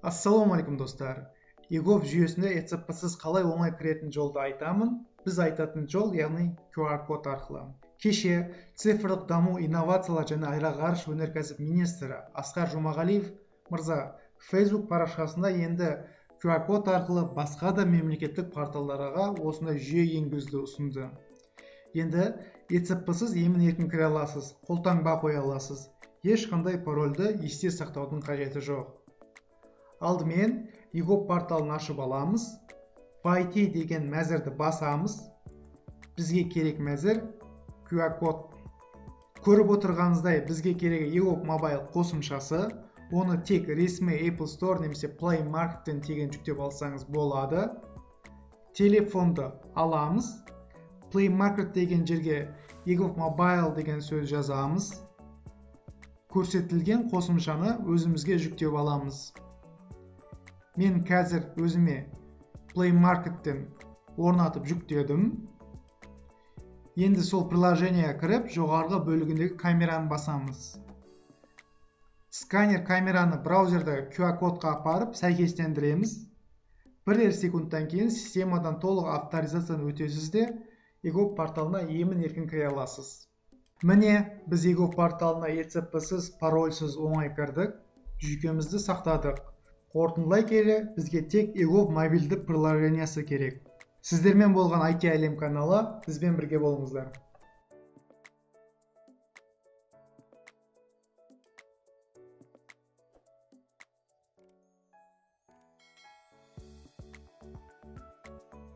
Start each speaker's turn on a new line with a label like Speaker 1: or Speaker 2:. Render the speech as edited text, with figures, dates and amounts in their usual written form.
Speaker 1: Ассалаумағалейкум достар. EGOV жүйесінде ECP'сіз қалай оңай кіретін жолды айтамын. Біз айтатын жол, яғни QR код арқылы. Кеше цифрлық даму, инновациялар және аэроғарыш өнеркәсіп министрі Асқар Жұмағалиев мырза Facebook парақшасында енді QR код арқылы басқа да мемлекеттік порталдарға осындай жүйе енгізуді ұсынды. Енді ECP'сіз емін-еркін кіре аласыз, қолтаңба қоя аласыз. Ешқандай парольді есте сақтаудың қажеті жоқ. Алдымен EGOV порталын ашып аламыз. Войти деген мәзірді басамыз. Бізге керек мәзір QR код. Көріп отырғаныңыздай бізге керек EGOV Mobile қосымшасы. Оны тек ресми Apple Store немесе Play Market'тен тегін жүктеп алсаңыз болады. Телефонды аламыз. Play Market деген жерге EGOV Mobile деген сөз жазамыз. Көрсетілген қосымшаны өзімізге жүктеп аламыз. Мен қазір өзіме Play Market'тен орнатып жүктедім. Енді сол приложениеге кіріп, жоғарғы бөлігіндегі камераны басамыз. Сканер камераны браузерді QR кодқа апарып сәйкестендіреміз. Бірер секундтан кейін системадан толық авторизацияны өтесіз де EGOV порталына емін-еркін кіре аласыз. Міне, біз EGOV порталына ECP'сіз, парольсіз оңай кірдік, жүйкемізді сақтадық. Қорытындылай келе, бізге тек EGOV мобильді приложениясы керек. Сіздермен болған IT әлем каналы, бізбен бірге болыңыздар.